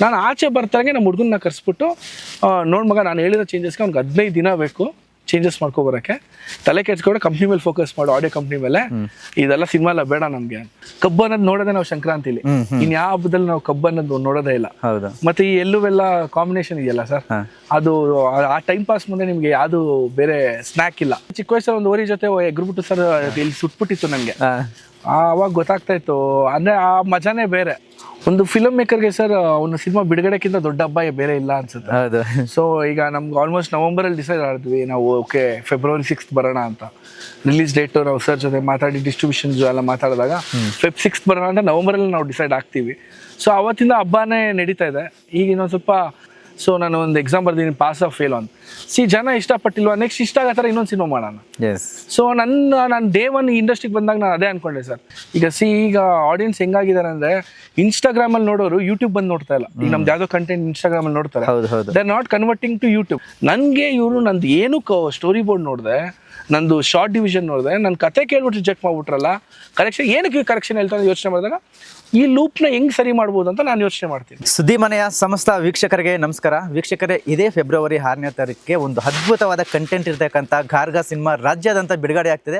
ನಾನು ಆಚೆ ಬರ್ತಾಗೆ ನಮ್ಮ ಹುಡುಗನ್ನ ಕರೆಸ್ಬಿಟ್ಟು ನೋಡ್ ಮಗ ನಾನು ಹೇಳಿರೋ ಚೇಂಜಸ್ಗೆ ಅವ್ನಿಗೆ 15 ದಿನ ಬೇಕು ಚೇಂಜಸ್ ಮಾಡ್ಕೊಬರಕ್ಕೆ, ತಲೆ ಕೆಡ್ಸ್ಕೊಂಡು ಕಂಪ್ನಿ ಮೇಲೆ ಫೋಕಸ್ ಮಾಡು, ಆಡಿಯೋ ಕಂಪ್ನಿ ಮೇಲೆ. ಇದೆಲ್ಲ ಸಿನಿಮಾ ಎಲ್ಲ ಬೇಡ ನಮ್ಗೆ. ಕಬ್ಬು ಅನ್ನೋದು ನೋಡೋದೇ ನಾವು ಸಂಕ್ರಾಂತಿಲಿ, ಇನ್ ಯಾವ ಹಬ್ಬದಲ್ಲಿ ನಾವು ಕಬ್ಬು ಅನ್ನೋದು ನೋಡೋದೇ ಇಲ್ಲ. ಮತ್ತೆ ಈ ಎಲ್ಲುವೆಲ್ಲ ಕಾಂಬಿನೇಷನ್ ಇದೆಯಲ್ಲ ಸರ್, ಅದು ಆ ಟೈಮ್ ಪಾಸ್ ಮುಂದೆ ನಿಮ್ಗೆ ಯಾವ್ದು ಬೇರೆ ಸ್ನಾಕ್ ಇಲ್ಲ. ಚಿಕ್ಕ ವಯಸ್ಸಲ್ಲಿ ಒಂದು ಓರಿ ಜೊತೆ ಎಗ್ರುಬಿಟ್ಟು ಸರ್ ಇಲ್ಲಿ ಸುಟ್ಬಿಟ್ಟಿತ್ತು ನನಗೆ. ಅವಾಗ ಗೊತ್ತಾಗ್ತಾ ಇತ್ತು ಅಂದ್ರೆ ಆ ಮಜಾನೇ ಬೇರೆ. ಒಂದು ಫಿಲಮ್ ಮೇಕರ್ಗೆ ಸರ್ ಒಂದು ಸಿನಿಮಾ ಬಿಡುಗಡೆಕ್ಕಿಂತ ದೊಡ್ಡ ಹಬ್ಬ ಬೇರೆ ಇಲ್ಲ ಅನ್ಸುತ್ತೆ. ಸೊ ಈಗ ನಮ್ಗೆ ಆಲ್ಮೋಸ್ಟ್ ನವೆಂಬರಲ್ಲಿ ಡಿಸೈಡ್ ಮಾಡಿದ್ವಿ ನಾವು, ಓಕೆ February 6th ಬರೋಣ ಅಂತ. ರಿಲೀಸ್ ಡೇಟ್ ನಾವು ಸರ್ ಜೊತೆ ಮಾತಾಡಿ ಡಿಸ್ಟ್ರಿಬ್ಯೂಷನ್ ಎಲ್ಲ ಮಾತಾಡಿದಾಗ Feb 6th ಬರೋಣ ಅಂತ ನವೆಂಬರಲ್ಲಿ ನಾವು ಡಿಸೈಡ್ ಆಗ್ತೀವಿ. ಸೊ ಅವತ್ತಿಂದ ಹಬ್ಬನೇ ನಡೀತಾ ಇದೆ. ಈಗ ಇನ್ನೊಂದು ಸ್ವಲ್ಪ ಸೊ ನಾನು ಒಂದು ಎಕ್ಸಾಮ್ ಬರ್ದಿದ್ದೀನಿ, ಪಾಸ್ ಆಫ್ ಫೇಲ್ ಅಂತ. ಜನ ಇಷ್ಟಪಟ್ಟಿಲ್ವಾ, ನೆಕ್ಸ್ಟ್ ಇಷ್ಟ ಆಗೋ ಥರ ಇನ್ನೊಂದು ಸಿನಿಮಾ ಮಾಡೋಣ. ಸೊ ನಾನು ಡೇ ಒನ್ ಇಂಡಸ್ಟ್ರಿಗೆ ಬಂದಾಗ ನಾನು ಅದೇ ಅನ್ಕೊಂಡೆ ಸರ್. ಈಗ ಆಡಿಯನ್ಸ್ ಹೆಂಗಾಗಿದ್ದಾರೆ ಅಂದ್ರೆ, ಇನ್ಸ್ಟಾಗ್ರಾಮಲ್ಲಿ ನೋಡೋರು ಯೂಟ್ಯೂಬ್ ಬಂದು ನೋಡ್ತಾ ಇಲ್ಲ. ಈಗ ನಮ್ದು ಯಾವುದೋ ಕಂಟೆಂಟ್ ಇನ್ಸ್ಟಾಗ್ರಾಮಲ್ಲಿ ನೋಡ್ತಾರೆ, they are not converting to YouTube. ನನಗೆ ಇವರು ನಂದು ಏನು ಸ್ಟೋರಿ ಬೋರ್ಡ್ ನೋಡಿದೆ, ನಂದು ಶಾರ್ಟ್ ಡಿವಿಷನ್ ನೋಡಿದೆ, ನನ್ನ ಕತೆ ಕೇಳ್ಬಿಟ್ಟು ರಿಜೆಕ್ಟ್ ಮಾಡ್ಬಿಟ್ರಲ್ಲ, ಕರೆಕ್ಷನ್ ಏನಕ್ಕೆ ಕರೆಕ್ಷನ್ ಹೇಳ್ತಾರೆ ಯೋಚನೆ ಮಾಡಿದಾಗ ಈ ಲೂಪ್ನ ಹೆಂಗ್ ಸರಿ ಮಾಡ್ಬೋದು ಅಂತ ನಾನು ಯೋಚನೆ ಮಾಡ್ತೀನಿ. ಸುದ್ದಿ ಮನೆಯ ಸಮಸ್ತ ವೀಕ್ಷಕರಿಗೆ ನಮಸ್ಕಾರ. ವೀಕ್ಷಕರೇ, ಇದೇ February 6ನೇ ತಾರೀಕಿಗೆ ಒಂದು ಅದ್ಭುತವಾದ ಕಂಟೆಂಟ್ ಇರತಕ್ಕಂಥ ಗಾರ್ಗ ಸಿನಿಮಾ ರಾಜ್ಯಾದ್ಯಂತ ಬಿಡುಗಡೆ ಆಗ್ತಿದೆ.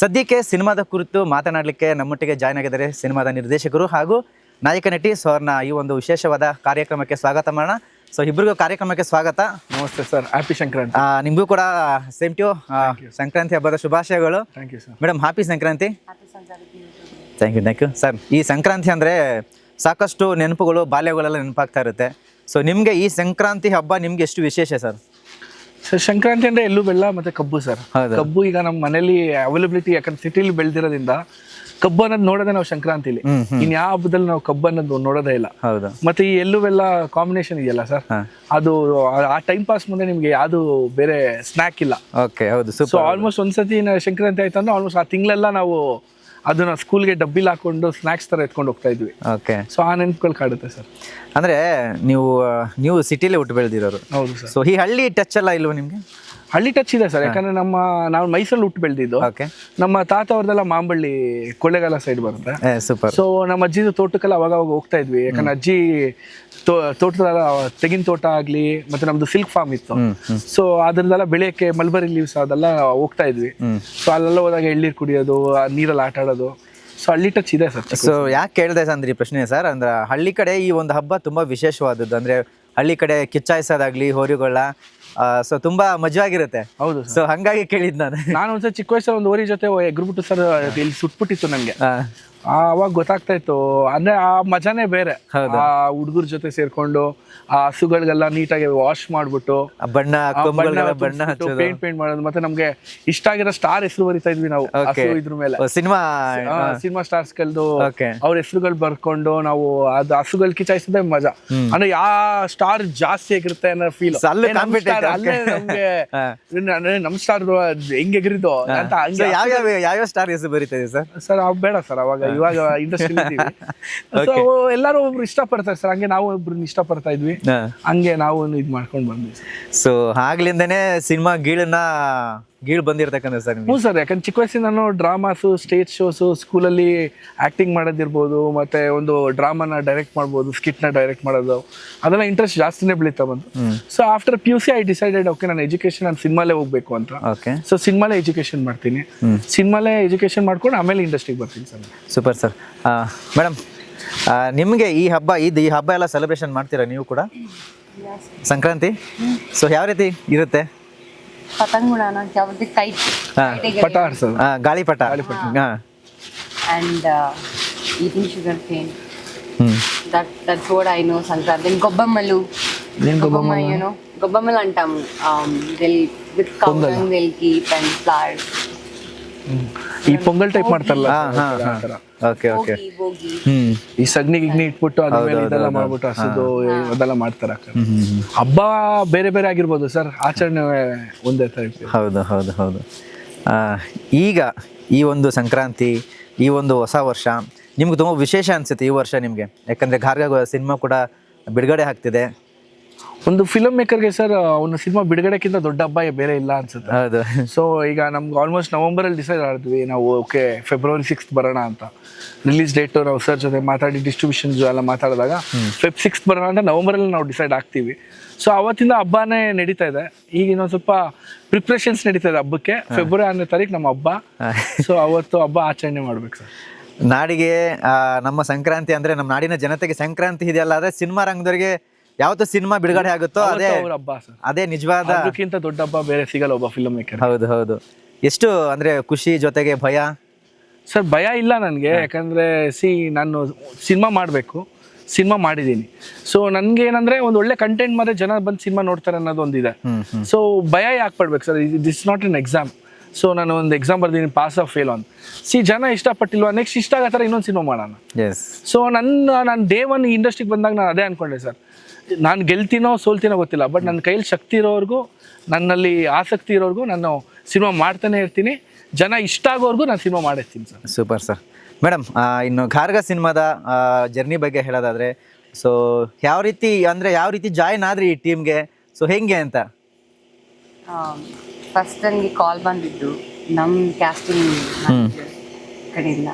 ಸದ್ಯಕ್ಕೆ ಸಿನಿಮಾದ ಕುರಿತು ಮಾತನಾಡಲಿಕ್ಕೆ ನಮ್ಮೊಟ್ಟಿಗೆ ಜಾಯ್ನ್ ಆಗಿದ್ದಾರೆ ಸಿನಿಮಾದ ನಿರ್ದೇಶಕರು ಹಾಗೂ ನಾಯಕ ನಟಿ. ಸೊ ಅವ್ರನ್ನ ಈ ಒಂದು ವಿಶೇಷವಾದ ಕಾರ್ಯಕ್ರಮಕ್ಕೆ ಸ್ವಾಗತ ಮಾಡೋಣ. ಸೊ ಇಬ್ಬರಿಗೂ ಕಾರ್ಯಕ್ರಮಕ್ಕೆ ಸ್ವಾಗತ. ನಮಸ್ತೆ ಸರ್, ಹ್ಯಾಪಿ ಸಂಕ್ರಾಂತಿ. ನಿಮಗೂ ಕೂಡ ಸೇಮ್ ಟು ಸಂಕ್ರಾಂತಿ ಹಬ್ಬದ ಶುಭಾಶಯಗಳು. Thank you sir. Madam, happy Sankranti. Thank you sir. ಈ ಸಂಕ್ರಾಂತಿ ಅಂದರೆ ಸಾಕಷ್ಟು ನೆನಪುಗಳು, ಬಾಲ್ಯಗಳೆಲ್ಲ ನೆನಪಾಗ್ತಾ ಇರುತ್ತೆ. ಸೊ ನಿಮಗೆ ಈ ಸಂಕ್ರಾಂತಿ ಹಬ್ಬ ನಿಮ್ಗೆ ಎಷ್ಟು ವಿಶೇಷ ಸರ್? ಸರ್, ಸಂಕ್ರಾಂತಿ ಅಂದರೆ ಎಳ್ಳು ಬೆಲ್ಲ ಮತ್ತು ಕಬ್ಬು ಸರ್. ಕಬ್ಬು ಈಗ ನಮ್ಮ ಮನೇಲಿ ಅವೈಲಬಿಲಿಟಿ, ಯಾಕಂದ್ರೆ ಸಿಟಿಲಿ ಬೆಳೆದಿರೋದ್ರಿಂದ ಕಬ್ಬು ಅನ್ನೋದು ನೋಡೋದೇ ನಾವು ಸಂಕ್ರಾಂತಿಲಿ. ಇನ್ ಯಾವ ಹಬ್ಬದಲ್ಲಿ ನಾವು ಕಬ್ಬು ಅನ್ನೋದು ನೋಡೋದೇ ಇಲ್ಲ. ಮತ್ತೆ ಈ ಎಲ್ಲುವೆಲ್ಲ ಕಾಂಬಿನೇಷನ್ ಇದೆಯಲ್ಲ ಸರ್, ಅದು ಆ ಟೈಮ್ ಪಾಸ್ ಮುಂದೆ ನಿಮ್ಗೆ ಯಾವ್ದು ಬೇರೆ ಸ್ನಾಕ್ ಇಲ್ಲ. ಸೊ ಆಲ್ಮೋಸ್ಟ್ ಒಂದ್ಸತಿ ಸಂಕ್ರಾಂತಿ ಆಯ್ತು ಅಂದ್ರೆ ಆಲ್ಮೋಸ್ಟ್ ಆ ತಿಂಗಳೆಲ್ಲ ನಾವು ಅದನ್ನ ಸ್ಕೂಲ್ಗೆ ಡಬ್ಬಿಲ್ ಹಾಕೊಂಡು ಸ್ನಾಕ್ಸ್ ತರ ಎತ್ಕೊಂಡು ಹೋಗ್ತಾ ಇದ್ವಿ. ಸೊ ಆ ನೆನಪುಗಳು ಕಾಡುತ್ತೆ ಸರ್. ಅಂದ್ರೆ ನೀವು ಸಿಟಿಲಿ ಹುಟ್ಟು ಬೆಳೆದಿರೋರು. ಹೌದು ಸರ್. ಸೊ ಈ ಹಳ್ಳಿ ಟಚ್ ಎಲ್ಲ ಇಲ್ವಾ ನಿಮ್ಗೆ? ಹಳ್ಳಿ ಟಚ್ ಇದೆ ಸರ್, ಯಾಕಂದ್ರೆ ನಾವು ಮೈಸೂರಲ್ಲಿ ಹುಟ್ಟು ಬೆಳೆದಿದ್ದು. ನಮ್ಮ ತಾತ ಅವ್ರದೆಲ್ಲ ಮಾಂಬಳ್ಳಿ ಕೊಳ್ಳೇಗಾಲ ಸೈಡ್ ಬರುತ್ತೆ. ಸೊ ನಮ್ಮ ಅಜ್ಜಿದು ತೋಟಕ್ಕೆಲ್ಲ ಅವಾಗ ಹೋಗ್ತಾ ಇದ್ವಿ, ಯಾಕಂದ್ರೆ ಅಜ್ಜಿ ತೋಟದಲ್ಲ ತೆಂಗಿನ ತೋಟ ಆಗ್ಲಿ, ಮತ್ತೆ ನಮ್ದು ಸಿಲ್ಕ್ ಫಾರ್ಮ್ ಇತ್ತು. ಸೊ ಅದ್ರದ್ದೆಲ್ಲ ಬೆಳೆಯಕ್ಕೆ ಮಲ್ಬರಿ ಲೀವ್ಸ್ ಅದೆಲ್ಲ ಹೋಗ್ತಾ ಇದ್ವಿ. ಸೊ ಅಲ್ಲೆಲ್ಲ ಹೋದಾಗ ಎಳ್ನೀರು ಕುಡಿಯೋದು, ನೀರಲ್ಲಿ ಆಟ ಆಡೋದು. ಸೊ ಹಳ್ಳಿ ಟಚ್ ಇದೆ ಸರ್. ಸೊ ಯಾಕೆ ಕೇಳಿದೆ ಅಂದ್ರೆ ಈ ಪ್ರಶ್ನೆ ಸರ್, ಅಂದ್ರೆ ಹಳ್ಳಿ ಕಡೆ ಈ ಒಂದು ಹಬ್ಬ ತುಂಬಾ ವಿಶೇಷವಾದದ್ದು. ಅಂದ್ರೆ ಹಳ್ಳಿ ಕಡೆ ಕಿಚ್ಚಾಯಿಸೋದಾಗ್ಲಿ, ಹೋರಿಗಳ ಸೊ ತುಂಬಾ ಮಜವಾಗಿರುತ್ತೆ. ಹೌದು. ಸೊ ಹಂಗಾಗಿ ಕೇಳಿದ್ ನಾನು ಒಂದ್ಸಲ ಚಿಕ್ಕ ವಯಸ್ಸಲ್ಲಿ ಒಂದು ಓರಿ ಜೊತೆ ಎಗ್ರುಬಿಟ್ಟು ಸರ್ ಇಲ್ಲಿ ಸುಟ್ಬಿಟ್ಟಿತ್ತು ನನಗೆ. ಅವಾಗ ಗೊತ್ತಾಗ್ತಾ ಇತ್ತು ಅಂದ್ರೆ ಆ ಮಜಾನೇ ಬೇರೆ. ಆ ಹುಡುಗರ ಜೊತೆ ಸೇರ್ಕೊಂಡು ಆ ಹಸುಗಳಿಗೆಲ್ಲ ನೀಟಾಗಿ ವಾಶ್ ಮಾಡ್ಬಿಟ್ಟು ಬಣ್ಣ ಪೇಂಟ್ ಮಾಡೋದು. ಮತ್ತೆ ನಮ್ಗೆ ಇಷ್ಟ ಆಗಿರೋ ಸ್ಟಾರ್ ಹೆಸರು ಬರಿತಾ ಇದ್ವಿ ನಾವು ಇದ್ರ ಮೇಲೆ. ಸಿನಿಮಾ ಸ್ಟಾರ್ಸ್ ಗಳದು ಅವ್ರ ಹೆಸರುಗಳು ಬರ್ಕೊಂಡು ನಾವು ಅದು ಹಸುಗಳು ಕಿಚಾಯಿಸೋದೇ ಮಜಾ. ಅಂದ್ರೆ ಯಾವ ಸ್ಟಾರ್ ಜಾಸ್ತಿ ಆಗಿರುತ್ತೆ ಅನ್ನೋ ಫೀಲ್. ಅಲ್ಲೇ ನಮ್ಗೆ ನಮ್ ಸ್ಟಾರ್ ಹೆಂಗ್ ಎಗರಿದ್ದು ಅಂತ. ಯಾವ ಸ್ಟಾರ್ ಹೆಸರು ಬರೀತಾ ಇದೆ ಸರ್? ಸರ್ ಬೇಡ ಸರ್, ಅವಾಗ ಇವಾಗ ಇಂಡಸ್ಟ್ರಿ ಎಲ್ಲಾರು ಒಬ್ರು ಇಷ್ಟಪಡ್ತಾರೆ ಸರ್, ಹಂಗೆ ನಾವು ಒಬ್ರು ಇಷ್ಟಪಡ್ತಾ ಇದ್ವಿ, ಹಂಗೆ ನಾವು ಇದ್ ಮಾಡ್ಕೊಂಡು ಬಂದ್ವಿ. ಸೊ ಆಗ್ಲಿಂದನೇ ಸಿನಿಮಾ ಗೀಳ್ ಬಂದಿರ್ತಕ್ಕಂಥ ಸರ್? ಹ್ಞೂ ಸರ್, ಯಾಕಂದ್ರೆ ಚಿಕ್ಕ ವಯಸ್ಸಿನ ನಾನು ಡ್ರಾಮಾಸು, ಸ್ಟೇಜ್ ಶೋಸು, ಸ್ಕೂಲಲ್ಲಿ ಆಕ್ಟಿಂಗ್ ಮಾಡೋದಿರ್ಬೋದು, ಮತ್ತೆ ಒಂದು ಡ್ರಾಮಾನ ಡೈರೆಕ್ಟ್ ಮಾಡ್ಬೋದು, ಸ್ಕಿಟ್ನ ಡೈರೆಕ್ಟ್ ಮಾಡೋದು, ಅದೆಲ್ಲ ಇಂಟ್ರೆಸ್ಟ್ ಜಾಸ್ತಿನೇ ಬೆಳೀತಾ ಬಂತು. So after PUC I decided okay ನಾನು ಎಜುಕೇಶನ್ ನಾನು ಸಿನಿಮಾಲೇ ಹೋಗ್ಬೇಕು ಅಂತ. ಸೊ ಸಿನಿಮಾಲೇ ಎಜುಕೇಶನ್ ಮಾಡ್ತೀನಿ, ಸಿನಿಮಾಲೇ ಎಜುಕೇಶನ್ ಮಾಡ್ಕೊಂಡು ಆಮೇಲೆ ಇಂಡಸ್ಟ್ರಿಗೆ ಬರ್ತೀನಿ ಸರ್. Super sir. ಮೇಡಮ್, ನಿಮಗೆ ಈ ಹಬ್ಬ ಎಲ್ಲ ಸೆಲೆಬ್ರೇಷನ್ ಮಾಡ್ತೀರಾ ನೀವು ಕೂಡ? ಸಂಕ್ರಾಂತಿ ಸೊ ಯಾವ ರೀತಿ ಇರುತ್ತೆ? ಪಟ ಆಡ್ಸೋದು, ಗಾಳಿಪಟ. And eating sugar cane. That's what I know. Sankranti. Then Gobbammalu. You know, Gobbammalu antam. They'll with cow dung they'll keep and flowers. ಈ ಪೊಂಗಲ್ ಟೈಪ್ ಮಾಡ್ತಾರಲ್ಲ, ಈ ಸಗಣಿ ಇಟ್ಬಿಟ್ಟು ಅದ್ರ ಮೇಲೆ ಇದೆಲ್ಲ ಮಾಡ್ಬಿಟ್ಟು ಹಸುದು ಅದೆಲ್ಲ ಮಾಡ್ತಾರ. ಹಬ್ಬ ಬೇರೆ ಬೇರೆ ಆಗಿರ್ಬೋದು ಸರ್, ಆಚರಣೆ ಒಂದೇ ಟೈಪ್. ಹೌದು. ಈಗ ಈ ಒಂದು ಸಂಕ್ರಾಂತಿ, ಈ ಒಂದು ಹೊಸ ವರ್ಷ ನಿಮ್ಗೆ ತುಂಬ ವಿಶೇಷ ಅನ್ಸುತ್ತೆ ಈ ವರ್ಷ ನಿಮಗೆ, ಯಾಕಂದ್ರೆ ಗಾರ್ಗ ಸಿನಿಮಾ ಕೂಡ ಬಿಡುಗಡೆ ಆಗ್ತಿದೆ. ಒಂದು ಫಿಲಮ್ ಮೇಕರ್ಗೆ ಸರ್ ಅವನ ಸಿನಿಮಾ ಬಿಡುಗಡೆಕ್ಕಿಂತ ದೊಡ್ಡ ಹಬ್ಬ ಬೇರೆ ಇಲ್ಲ ಅನ್ಸುತ್ತೆ. ಹೌದು. ಸೊ ಈಗ ನಮ್ಗೆ ಆಲ್ಮೋಸ್ಟ್ ನವಂಬರಲ್ಲಿ ಡಿಸೈಡ್ ಮಾಡಿದ್ವಿ ನಾವು ಓಕೆ ಫೆಬ್ರವರಿ 6th ಬರೋಣ ಅಂತ. ರಿಲೀಸ್ ಡೇಟು ನಾವು ಸರ್ ಜೊತೆ ಮಾತಾಡಿ ಡಿಸ್ಟ್ರಿಬ್ಯೂಷನ್ಸ್ ಎಲ್ಲ ಮಾತಾಡಿದಾಗ ಫೆಬ್ 6th ಬರೋಣ ಅಂತ ನವಂಬರಲ್ಲಿ ನಾವು ಡಿಸೈಡ್ ಆಗ್ತೀವಿ. ಸೊ ಅವತ್ತಿಂದ ಹಬ್ಬನೇ ನಡೀತಾ ಇದೆ. ಈಗ ಇನ್ನೊಂದು ಸ್ವಲ್ಪ ಪ್ರಿಪ್ರೇಷನ್ಸ್ ನಡೀತಾ ಇದೆ ಹಬ್ಬಕ್ಕೆ. ಫೆಬ್ರವರಿ 6ನೇ ತಾರೀಕು ನಮ್ಮ ಹಬ್ಬ. ಸೊ ಅವತ್ತು ಹಬ್ಬ ಆಚರಣೆ ಮಾಡ್ಬೇಕು ಸರ್. ನಾಡಿಗೆ ನಮ್ಮ ಸಂಕ್ರಾಂತಿ ಅಂದ್ರೆ ನಮ್ಮ ನಾಡಿನ ಜನತೆಗೆ ಸಂಕ್ರಾಂತಿ ಇದೆಯಲ್ಲ, ಆದ್ರೆ ಸಿನಿಮಾ ರಂಗದವರಿಗೆ ಯಾವತ್ತು ಸಿನಿಮಾ ಬಿಡುಗಡೆ ಆಗುತ್ತೋ ಅದೇ ಅವ್ರ ಹಬ್ಬ ಸರ್. ಅದೇ ನಿಜವಾದ. ಅದಕ್ಕಿಂತ ದೊಡ್ಡ ಹಬ್ಬ ಬೇರೆ ಸಿಗಲ್ಲ ಒಬ್ಬ ಫಿಲ್ಮ್ ಮೇಕರ್. ಹೌದು ಹೌದು. ಎಷ್ಟು ಅಂದ್ರೆ ಖುಷಿ ಜೊತೆಗೆ ಭಯ? ಸರ್ ಭಯ ಇಲ್ಲ ನನಗೆ, ಯಾಕಂದ್ರೆ ನಾನು ಸಿನಿಮಾ ಮಾಡಬೇಕು, ಸಿನಿಮಾ ಮಾಡಿದ್ದೀನಿ. ಸೊ ನನಗೆ ಏನಂದ್ರೆ ಒಂದು ಒಳ್ಳೆ ಕಂಟೆಂಟ್ ಮತ್ತೆ ಜನ ಬಂದು ಸಿನಿಮಾ ನೋಡ್ತಾರೆ ಅನ್ನೋದು ಒಂದಿದೆ. ಸೊ ಭಯ ಯಾಕೆ ಪಡ್ಬೇಕು sir? This not an exam. So ನಾನು ಒಂದು ಎಕ್ಸಾಮ್ ಬರ್ದಿದ್ದೀನಿ, ಪಾಸ್ ಆಫ್ ಫೇಲ್ ಅಂತ. ಜನ ಇಷ್ಟಪಟ್ಟಿಲ್ವಾ, ನೆಕ್ಸ್ಟ್ ಇಷ್ಟ ಆಗೋ ಥರ ಇನ್ನೊಂದು ಸಿನಿಮಾ ಮಾಡೋಣ. ಸೊ ನಾನು ಡೇ ಒನ್ ಈ ಇಂಡಸ್ಟ್ರಿಗೆ ಬಂದಾಗ ನಾನು ಅದೇ ಅನ್ಕೊಂಡೆ ಸರ್, ನಾನು ಗೆಲ್ತೀನೋ ಸೋಲ್ತೀನೋ ಗೊತ್ತಿಲ್ಲ, ಬಟ್ ನನ್ನ ಕೈಯಲ್ಲಿ ಶಕ್ತಿ ಇರೋರ್ಗೂ ನನ್ನಲ್ಲಿ ಆಸಕ್ತಿ ಇರೋರ್ಗೂ ನಾನು ಸಿನಿಮಾ ಮಾಡ್ತಾನೆ ಇರ್ತೀನಿ. ಜನ ಇಷ್ಟ ಆಗೋರ್ಗೂ ನಾನು ಸಿನಿಮಾ ಮಾಡಿರ್ತೀನಿ ಸರ್. Super sir. ಮೇಡಮ್, ಇನ್ನು ಗಾರ್ಗ ಸಿನಿಮಾದ ಜರ್ನಿ ಬಗ್ಗೆ ಹೇಳೋದಾದ್ರೆ, ಸೊ ಯಾವ ರೀತಿ ಜಾಯಿನ್ ಆದ್ರಿ ಈ ಟೀಮ್ಗೆ? ಸೊ ಹೆಂಗೆ ಅಂತ? ಫಸ್ಟ್ ನನಗೆ ಕಾಲ್ ಬಂದಿದ್ದು ನಮ್ಮ ಕ್ಯಾಸ್ಟಿಂಗ್ ಕಡೆಯಿಂದ.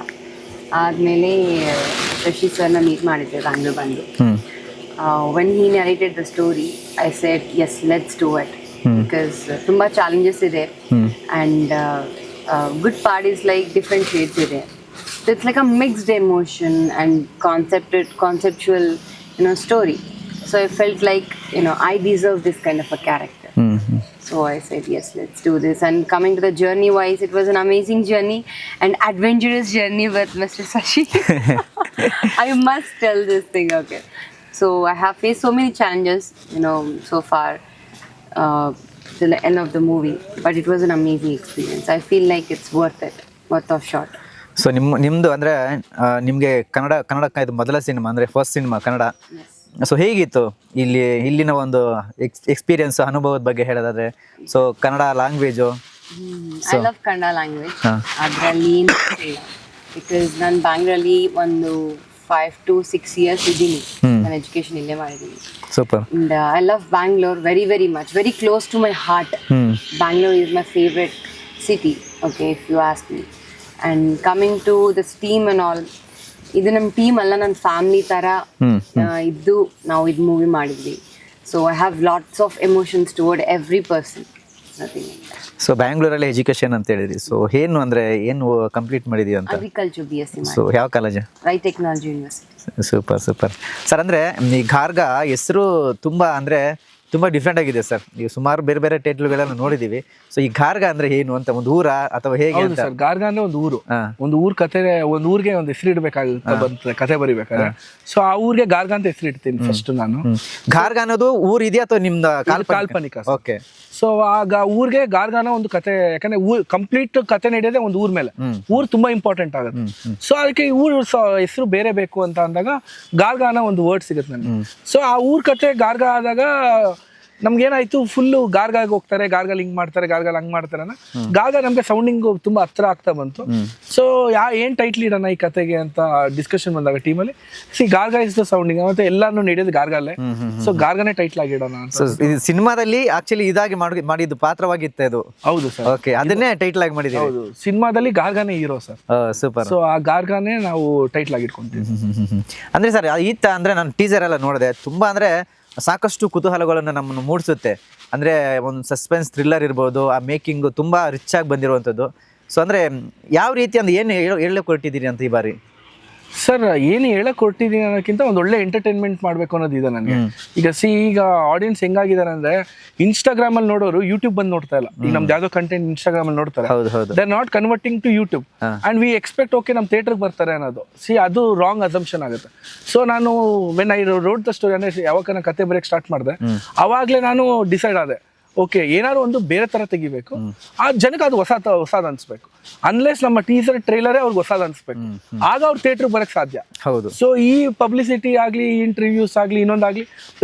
ಆದಮೇಲೆ ಶಶಿ ಸರ್ನ ಮೀಟ್ ಮಾಡಿದ್ದೆ ಬ್ಯಾಂಗ್ಳೂರ್ ಬಂದು. When he narrated the story I said yes, let's do it, because ತುಂಬ ಚಾಲೆಂಜಸ್ ಇದೆ and good part is like different shades ಇದೆ. So it's like a mixed emotion and conceptual, story. So I felt like, I deserve this kind of a character. So I said, yes, let's do this. And coming to the journey wise, it was an amazing journey and adventurous journey with Mr. Sashi. I must tell this thing, okay. So I have faced so many challenges, so far till the end of the movie. But it was an amazing experience. I feel like it's worth of shot. So ನಿಮ್ಮದು ಅಂದರೆ ನಿಮಗೆ ಕನ್ನಡ ಇದು ಮೊದಲ cinema, ಅಂದರೆ first cinema Kannada. So ಹೇಗಿತ್ತು ಇಲ್ಲಿನ ಒಂದು experience, ಅನುಭವದ ಬಗ್ಗೆ ಹೇಳೋದಾದ್ರೆ? So Kannada language. I love Kannada language. ಅದರಲ್ಲಿ ಬಿಕಾಸ್ ನಾನು ಬ್ಯಾಂಗ್ಳೂರಲ್ಲಿ ಒಂದು 5 to 6 years ಇದ್ದೀನಿ. ನಾನು ಎಜುಕೇಶನ್ ಇಲ್ಲೇ ಮಾಡಿದ್ದೀನಿ. Super. And I love Bangalore very very much, very close to my heart. Bangalore is my favourite city, okay, if you ask me. And coming to this team and all, ಇದು ನಮ್ಮ team ಅಲ್ಲ, ನನ್ನ family ಥರ ಇದ್ದು ನಾವು ಇದು ಮೂವಿ ಮಾಡಿದ್ವಿ. So I have lots of emotions toward every person. So ಬ್ಯಾಂಗ್ಳೂರಲ್ಲಿ ಎಜುಕೇಶನ್ ಅಂತ ಹೇಳಿದ್ರಿ. ಸೊ ಏನು ಕಂಪ್ಲೀಟ್ ಮಾಡಿದೀವಿ ಅಂತ? Agriculture BSc. ಸೊ ಯಾವ college? Right technology university. Super sir. ಅಂದರೆ ಈ ಗಾರ್ಗ ಹೆಸರು ತುಂಬ ಡಿಫ್ರೆಂಟ್ ಆಗಿದೆ ಸರ್. ಈಗ ಸುಮಾರು ಬೇರೆ ಬೇರೆ ಟೈಟ್ಲ್ಗಳನ್ನು ನೋಡಿದೀವಿ. ಸೊ ಈ ಗಾರ್ಗ ಅಂದ್ರೆ ಏನು ಅಂತ, ಒಂದು ಊರ ಅಥವಾ ಹೇಗೆ ಅಂತ? ಸರ್, ಗಾರ್ಗ ಅಂದ್ರೆ ಒಂದು ಊರು. ಒಂದು ಊರಿಗೆ ಒಂದು ಹೆಸರು ಇಡಬೇಕಾಗುತ್ತೆ ಬಂತ ಕತೆ ಬರಿಬೇಕಾದ್ರೆ. ಸೊ ಆ ಊರಿಗೆ ಗಾರ್ಗ ಅಂತ ಹೆಸರು ಇಡ್ತೀನಿ ಫಸ್ಟ್ ನಾನು. ಗಾರ್ಗ ಅನ್ನೋದು ಊರು ಇದೆಯಾ ಅಥವಾ ನಿಮ್ದು ಕಾಲ್ಪನಿಕ? ಓಕೆ. ಸೊ ಆಗ ಊರಿಗೆ ಗಾರ್ಗಾನ ಒಂದು ಕತೆ, ಯಾಕಂದ್ರೆ ಕಂಪ್ಲೀಟ್ ಕತೆ ನಡೆಯೋದೇ ಒಂದು ಊರ್ ಮೇಲೆ. ಊರು ತುಂಬಾ ಇಂಪಾರ್ಟೆಂಟ್ ಆಗುತ್ತೆ. ಸೊ ಅದಕ್ಕೆ ಈ ಊರು ಹೆಸರು ಬೇರೆ ಬೇಕು ಅಂತ ಅಂದಾಗ ಗಾರ್ಗಾನ ಒಂದು ವರ್ಡ್ ಸಿಗುತ್ತೆ ನನಗೆ. ಸೊ ಆ ಊರ್ ಕತೆ ಗಾರ್ಗ ಆದಾಗ ನಮ್ಗೇನಾಯ್ತು, ಫುಲ್ಲು ಗಾರ್ಗಾಗ ಹೋಗ್ತಾರೆ, ಗಾರ್ಗ ಲಿಂಕ್ ಮಾಡ್ತಾರೆ, ಗಾರ್ಗಲ್ ಹಂಗ್ ಮಾಡ್ತಾರೆ. ಗಾರ್ಗ ನಮ್ಗೆ ಸೌಂಡಿಂಗ್ ತುಂಬಾ ಹತ್ರ ಆಗ್ತಾ ಬಂತು. ಸೊ ಏನ್ ಟೈಟ್ಲ್ ಇಡೋಣ ಈ ಕತೆಗೆ ಅಂತ ಡಿಸ್ಕಷನ್ ಬಂದಾಗ ಟೀಮಲ್ಲಿ ಗಾರ್ಗ ಇಸ್ ದ ಸೌಂಡಿಂಗ್, ಮತ್ತೆ ಎಲ್ಲಾನು ನಡೆಯೋದು ಗಾರ್ಗಲ್ಲೇ. ಸೊ ಗಾರ್ಗನೇ ಟೈಟ್ಲ್ ಆಗಿಡೋಣ ಅಂತ. ಸಿನಿಮಾದಲ್ಲಿ ಆಕ್ಚುಲಿ ಇದಾಗಿ ಮಾಡಿದ್ದು ಪಾತ್ರವಾಗಿತ್ತು ಇದು. ಹೌದು ಸರ್, ಓಕೆ, ಅದನ್ನೇ ಟೈಟ್ಲ್ ಆಗಿ ಮಾಡಿದ್ದೀವಿ. ಹೌದು, ಸಿನಿಮಾದಲ್ಲಿ ಗಾರ್ಗಾನೇ ಹೀರೋ ಸರ್. ಸೂಪರ್. ಸೊ ಆ ಗಾರ್ಗಾನೇ ನಾವು ಟೈಟ್ಲ್ ಆಗಿ ಇಟ್ಕೊಂತೀವಿ. ಅಂದ್ರೆ ಸರ್ ಅಂದ್ರೆ ನಾನು ಟೀಸರ್ ಎಲ್ಲ ನೋಡಿದೆ, ತುಂಬಾ ಅಂದ್ರೆ ಸಾಕಷ್ಟು ಕುತೂಹಲಗಳನ್ನು ನಮ್ಮನ್ನು ಮೂಡಿಸುತ್ತೆ. ಅಂದರೆ ಒಂದು ಸಸ್ಪೆನ್ಸ್ ಥ್ರಿಲ್ಲರ್ ಇರ್ಬೋದು, ಆ ಮೇಕಿಂಗು ತುಂಬ ರಿಚ್ ಆಗಿ ಬಂದಿರುವಂಥದ್ದು. ಸೊ ಅಂದರೆ ಯಾವ ರೀತಿ ಅಂದ್ರೆ ಏನು ಹೇಳಕ್ಕೆ ಹೊರಟಿದ್ದೀರಿ ಅಂತ ಈ ಬಾರಿ? ಸರ್, ಏನು ಹೇಳಕ್ ಕೊಟ್ಟಿದ್ದೀನಿ ಅನ್ನೋಕ್ಕಿಂತ ಒಂದು ಒಳ್ಳೆ ಎಂಟರ್ಟೈನ್ಮೆಂಟ್ ಮಾಡಬೇಕು ಅನ್ನೋದಿದೆ ನನಗೆ. ಈಗ ಆಡಿಯನ್ಸ್ ಹೆಂಗಾಗಿದ್ದಾರೆ ಅಂದ್ರೆ, ಇನ್ಸ್ಟಾಗ್ರಾಮ್ ಅಲ್ಲಿ ನೋಡೋರು ಯೂಟ್ಯೂಬ್ ಬಂದು ನೋಡ್ತಾ ಇಲ್ಲ. ಈಗ ನಮ್ದು ಯಾವ್ದೋ ಕಂಟೆಂಟ್ ಇನ್ಸ್ಟಾಗ್ರಾಮ್ ಅಲ್ಲಿ ನೋಡ್ತಾರೆ, they are not converting to YouTube and we expect okay ನಮ್ಮ ಥಿಯೇಟರ್ಗೆ ಬರ್ತಾರೆ ಅನ್ನೋದು. ಅದು ರಾಂಗ್ ಅಸಂಪ್ಷನ್ ಆಗುತ್ತೆ. ಸೊ ನಾನು when I read the story, ಅಂದ್ರೆ ಯಾವಾಗ ನಾನು ಕತೆ ಬರೆಯಕ್ಕೆ ಸ್ಟಾರ್ಟ್ ಮಾಡಿದೆ, ಅವಾಗಲೇ ನಾನು ಡಿಸೈಡ್ ಆದೆ, ಓಕೆ ಏನಾದ್ರು ಒಂದು ಬೇರೆ ತರ ತೆಗಿಬೇಕು, ಆ ಜನಕ್ಕೆ ಅದು ಹೊಸಾದ್ ಅನ್ಸ್ಬೇಕು. ಅನ್ಲೆಸ್ ನಮ್ಮ ಟೀಸರ್ ಟ್ರೈಲರೇ ಅವ್ರಿಗೆ ಹೊಸಾದ್ ಅನ್ಸ್ಬೇಕು, ಆಗ ಅವ್ರು ಥಿಯೇಟರ್ ಬರಕ್ ಸಾಧ್ಯ. ಹೌದು. ಸೊ ಈ ಪಬ್ಲಿಸಿಟಿ ಆಗ್ಲಿ, ಇಂಟರ್ವ್ಯೂಸ್ ಆಗ್ಲಿ, ಇನ್ನೊಂದಾಗ್ಲಿ,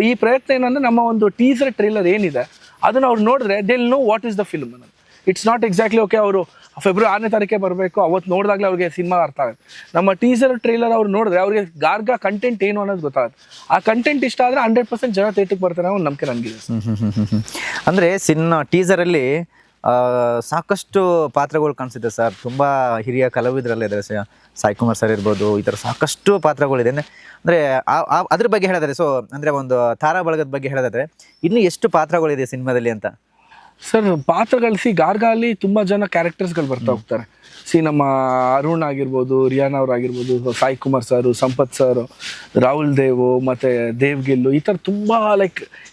ಈ ಪ್ರಯತ್ನ ಏನಂದ್ರೆ ನಮ್ಮ ಒಂದು ಟೀಸರ್ ಟ್ರೈಲರ್ ಏನಿದೆ ಅದನ್ನ ಅವ್ರು ನೋಡಿದ್ರೆ they will know what is the film. It's not exactly okay ಅವರು ಫೆಬ್ರವರಿ 6ನೇ ಬರಬೇಕು, ಅವತ್ತು ನೋಡಿದಾಗಲೇ ಅವ್ರಿಗೆ ಸಿನಿಮಾ ಅರ್ಥ ಆಗುತ್ತೆ. ನಮ್ಮ ಟೀಸರ್ ಟ್ರೈಲರ್ ಅವ್ರು ನೋಡಿದ್ರೆ ಅವ್ರಿಗೆ ಗಾರ್ಗಾ ಕಂಟೆಂಟ್ ಏನು ಅನ್ನೋದು ಗೊತ್ತಾಗುತ್ತೆ. ಆ ಕಂಟೆಂಟ್ ಇಷ್ಟ ಆದರೆ 100% ಜನ ಥಿಯೇಟ್ರಿಗೆ ಬರ್ತಾರೆ ಅನ್ನೋ ಒಂದು ನಂಬಿಕೆ ನನಗಿದೆ. ಅಂದರೆ ಟೀಸರಲ್ಲಿ ಸಾಕಷ್ಟು ಪಾತ್ರಗಳು ಕಾಣಿಸಿದೆ ಸರ್. ತುಂಬ ಹಿರಿಯ ಕಲಾವಿದರಲ್ಲಿದ್ದಾರೆ, ಸಾಯಿ ಕುಮಾರ್ ಸರ್ ಇರ್ಬೋದು, ಈ ಥರ ಸಾಕಷ್ಟು ಪಾತ್ರಗಳಿದೆ. ಅಂದರೆ ಅದ್ರ ಬಗ್ಗೆ ಹೇಳೋದಾದ್ರೆ, ಸೊ ಅಂದರೆ ಒಂದು ತಾರಾ ಬಳಗದ ಬಗ್ಗೆ ಹೇಳೋದಾದ್ರೆ ಇನ್ನೂ ಎಷ್ಟು ಪಾತ್ರಗಳಿದೆ ಸಿನಿಮಾದಲ್ಲಿ ಅಂತ? ಸರ್ ಪಾತ್ರಗಳು ಗಾರ್ಗಾ ಅಲ್ಲಿ ತುಂಬ ಜನ ಕ್ಯಾರೆಕ್ಟರ್ಸ್ಗಳು ಬರ್ತಾ ಹೋಗ್ತಾರೆ. ನಮ್ಮ ಅರುಣ್ ಆಗಿರ್ಬೋದು, ರಿಯಾನಾ ಅವ್ರು ಆಗಿರ್ಬೋದು, ಸಾಯಿ ಕುಮಾರ್ ಸರ್, ಸಂಪತ್ ಸರ್, ರಾಹುಲ್ ದೇವ್, ಮತ್ತು ದೇವ್ ಗಿಲ್ಲು, ಈ ಥರ ತುಂಬ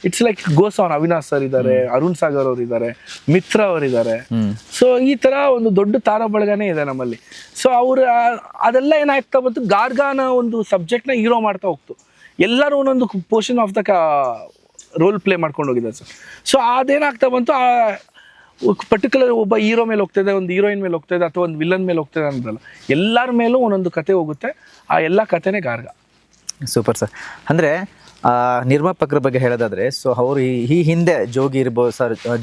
it's like goes on. Avinash sir ಇದ್ದಾರೆ, ಅರುಣ್ ಸಾಗರ್ ಅವ್ರು ಇದ್ದಾರೆ, ಮಿತ್ರ ಅವರಿದ್ದಾರೆ. ಸೊ ಈ ಥರ ಒಂದು ದೊಡ್ಡ ತಾರಾ ಬಳಗನೇ ಇದೆ ನಮ್ಮಲ್ಲಿ. ಸೊ ಅದೆಲ್ಲ ಏನಾಗ್ತಾ ಬಂತು, ಗಾರ್ಗಾನ ಒಂದು ಸಬ್ಜೆಕ್ಟ್ನ ಹೀರೋ ಮಾಡ್ತಾ ಹೋಗ್ತು. ಎಲ್ಲರೂ ಒಂದೊಂದು portion of the role play ಮಾಡ್ಕೊಂಡು ಹೋಗಿದ್ದಾರೆ ಸರ್. ಸೊ ಅದೇನಾಗ್ತಾ ಬಂತು, ಪರ್ಟಿಕ್ಯುಲರ್ ಒಬ್ಬ ಹೀರೋ ಮೇಲೆ ಹೋಗ್ತದೆ, ಒಂದು ಹೀರೋಯಿನ್ ಮೇಲೆ ಹೋಗ್ತದೆ, ಅಥವಾ ಒಂದು ವಿಲನ್ ಮೇಲೆ ಹೋಗ್ತದೆ ಅಂತಲ್ಲ, ಎಲ್ಲರ ಮೇಲೂ ಒಂದೊಂದು ಕತೆ ಹೋಗುತ್ತೆ. ಆ ಎಲ್ಲ ಕತೆನೇ ಗಾರ್ಗ. Super sir. ಅಂದರೆ ನಿರ್ಮಾಪಕರ ಬಗ್ಗೆ ಹೇಳೋದಾದರೆ, ಸೊ ಅವರು ಈ ಹಿಂದೆ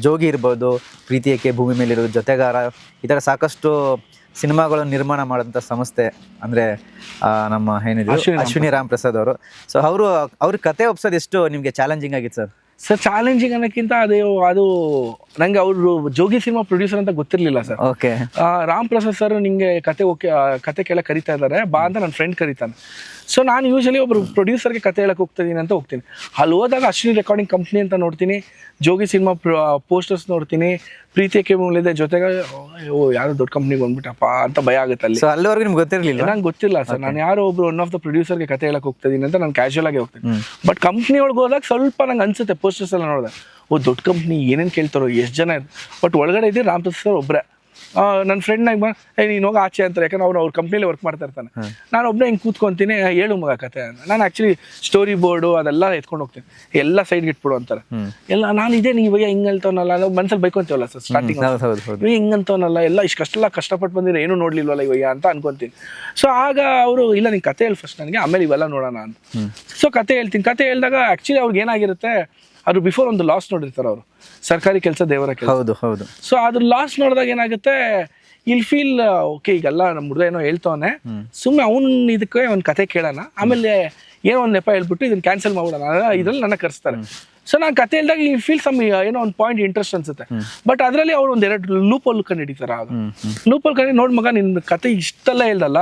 ಜೋಗಿ ಇರ್ಬೋದು, ಪ್ರೀತಿಯಕ್ಕೆ ಭೂಮಿ ಮೇಲಿರೋದು, ಜೊತೆಗಾರ, ಈ ಥರ ಸಾಕಷ್ಟು ಸಿನಿಮಾಗಳನ್ನು ನಿರ್ಮಾಣ ಮಾಡೋಂಥ ಸಂಸ್ಥೆ ಅಂದರೆ ನಮ್ಮ ಏನಿದೆ ಅಶ್ವಿನಿ ರಾಮ್ ಪ್ರಸಾದ್ ಅವರು. ಸೊ ಅವ್ರ ಕತೆ ಒಪ್ಸೋದು ಎಷ್ಟು ನಿಮಗೆ ಚಾಲೆಂಜಿಂಗ್ ಆಗಿತ್ತು ಸರ್? ಸರ್ ಚಾಲೆಂಜಿಂಗ್ ಅನ್ನೋಕ್ಕಿಂತ ಅದು ನಂಗೆ ಅವರು ಜೋಗಿ ಸಿನಿಮಾ ಪ್ರೊಡ್ಯೂಸರ್ ಅಂತ ಗೊತ್ತಿರಲಿಲ್ಲ sir. Okay. Ram Prasad sir ನಿಮಗೆ ಕತೆ ಕೇಳಕ್ಕೆ ಕರಿತಾ ಇದ್ದಾರೆ ಬಾ ಅಂತ ನನ್ನ ಫ್ರೆಂಡ್ ಕರೀತಾನೆ. ಸೊ ನಾನು ಯೂಶಲಿ ಒಬ್ಬರು ಪ್ರೊಡ್ಯೂಸರ್ಗೆ ಕತೆ ಹೇಳಕ್ಕೆ ಹೋಗ್ತಿದ್ದೀನಿ ಅಂತ ಹೋಗ್ತೀನಿ. ಅಲ್ಲಿ ಹೋದಾಗ ಅಶ್ವಿನಿ ರೆಕಾರ್ಡಿಂಗ್ ಕಂಪ್ನಿ ಅಂತ ನೋಡ್ತೀನಿ, ಜೋಗಿ ಸಿನಿಮಾ ಪೋಸ್ಟರ್ಸ್ ನೋಡ್ತೀನಿ, ಪ್ರೀತಿಯಕ್ಕೆ ಮೂಲಿದೆ, ಜೊತೆಗೆ ಯಾರೋ ದೊಡ್ಡ ಕಂಪ್ನಿಗೆ ಬಂದ್ಬಿಟ್ಟಪ್ಪ ಅಂತ ಭಯ ಆಗುತ್ತೆ ಅಲ್ಲಿ. ಸೊ ಅಲ್ಲಿವರೆಗೂ ನಿಮ್ಗೆ ಗೊತ್ತಿರಲಿಲ್ಲ? ನಂಗೆ ಗೊತ್ತಿಲ್ಲ ಸರ್. ನಾನು ಯಾರೋ ಒಬ್ರು ಒನ್ ಆಫ್ ದ ಪ್ರೊಡ್ಯೂಸರ್ಗೆ ಕತೆ ಹೇಳಕ್ಕೆ ಹೋಗ್ತಿದ್ದೀನಿ ಅಂತ ನಾನು ಕ್ಯಾಶುವಲ್ ಆಗಿ ಹೋಗ್ತೀನಿ. ಬಟ್ ಕಂಪ್ನಿ ಒಳಗೆ ಹೋದಾಗ ಸ್ವಲ್ಪ ನಂಗೆ ಅನ್ಸುತ್ತೆ, ಪೋಸ್ಟರ್ಸ್ ಎಲ್ಲ ನೋಡಿದೆ, ದೊಡ್ಡ ಕಂಪ್ನಿ ಏನೇನು ಕೇಳ್ತಾರೋ, ಎಷ್ಟು ಜನ ಇದೆ. ಬಟ್ ಒಳಗಡೆ ಇದ್ದೀವಿ ರಾಮ್ ಪ್ರಸಾದ್ ಸರ್ ಒಬ್ಬರೇ. ನನ್ನ ಫ್ರೆಂಡ್ನಾಗ ನೀನು ಹೋಗಿ ಆಚೆ ಅಂತಾರೆ, ಯಾಕಂದ್ರೆ ಅವ್ರ ಕಂಪ್ನಿಲಿ ವರ್ಕ್ ಮಾಡ್ತಾ ಇರ್ತಾನೆ. ನಾನು ಒಬ್ಬನೇ ಹಿಂಗೆ ಕೂತ್ಕೊತೀನಿ, ಹೇಳು ಮಗ ಕತೆ. ನಾನು ಆ್ಯಕ್ಚುಲಿ ಸ್ಟೋರಿ ಬೋರ್ಡು ಅದೆಲ್ಲ ಎತ್ಕೊಂಡು ಹೋಗ್ತೀನಿ, ಎಲ್ಲ ಸೈಡ್ಗೆ ಇಟ್ಬಿಡು ಅಂತಾರೆ. ಎಲ್ಲ ನಾನು ಇದೇ ನೀವು ಹಿಂಗೆ ಹೇಳ್ತಾವನಲ್ಲ, ನಾವು ಮನ್ಸಲ್ಲಿ ಬೈಕೊಂತೀವಲ್ಲ ಸರ್ ಸ್ಟಾರ್ಟಿಂಗ್, ಹಿಂಗೆ ಅಂತವನಲ್ಲ, ಎಲ್ಲ ಇಷ್ಟೆಲ್ಲ ಕಷ್ಟಪಟ್ಟು ಬಂದಿರೋ ಏನೂ ನೋಡ್ಲಿಲ್ವಲ್ಲ ಇವಾಗ ಅಂತ ಅನ್ಕೊತೀನಿ. ಸೊ ಆಗ ಅವರು ಇಲ್ಲ ನೀನು ಕತೆ ಹೇಳಿ ಫಸ್ಟ್ ನನಗೆ, ಆಮೇಲೆ ಇವೆಲ್ಲ ನೋಡೋಣ ಅಂತ. ಸೊ ಕತೆ ಹೇಳ್ತೀನಿ. ಕತೆ ಹೇಳಿದಾಗ ಆ್ಯಕ್ಚುಲಿ ಅವ್ರಿಗೆ ಏನಾಗಿರುತ್ತೆ, ಅದು ಬಿಫೋರ್ ಒಂದು ಲಾಸ್ ನೋಡಿರ್ತಾರೆ ಅವರು, ಸರ್ಕಾರಿ ಕೆಲಸ ದೇವರ ಕೆಲಸ. ಹೌದು ಹೌದು. ಸೊ ಅದ್ರ ಲಾಸ್ ನೋಡಿದಾಗ ಏನಾಗುತ್ತೆ, ಇಲ್ಲಿ ಫೀಲ್ ಓಕೆ ಈಗೆಲ್ಲ ನಮ್ಮ ಹುಡುಗ ಏನೋ ಹೇಳ್ತವನೆ, ಸುಮ್ಮನೆ ಅವ್ನು ಇದಕ್ಕೆ ಒಂದು ಕತೆ ಕೇಳೋಣ, ಆಮೇಲೆ ಏನೋ ಒಂದು ನೆಪ ಹೇಳ್ಬಿಟ್ಟು ಇದನ್ನ ಕ್ಯಾನ್ಸಲ್ ಮಾಡ್ಬಿಡೋಣ, ಇದ್ರಲ್ಲಿ ನನ್ನ ಕರೆಸ್ತಾರೆ. ಸೊ ನಾನು ಕತೆ ಹೇಳಿದಾಗ ಈ ಫೀಲ್ ಸಮ್ ಏನೋ ಒಂದು ಪಾಯಿಂಟ್ ಇಂಟ್ರೆಸ್ಟ್ ಅನ್ಸುತ್ತೆ. ಬಟ್ ಅದರಲ್ಲಿ ಅವ್ರು ಒಂದೆರಡು ಲೂಪಲ್ಲಿ ಕಂಡು ಹಿಡಿತಾರೆ. ಆಗ ಲೂಪಲ್ಲಿ ಕಂಡು ನೋಡಿ ಮಗ ನಿನ್ನ ಕತೆ ಇಷ್ಟೆಲ್ಲ ಹೇಳ್ದಲ್ಲ,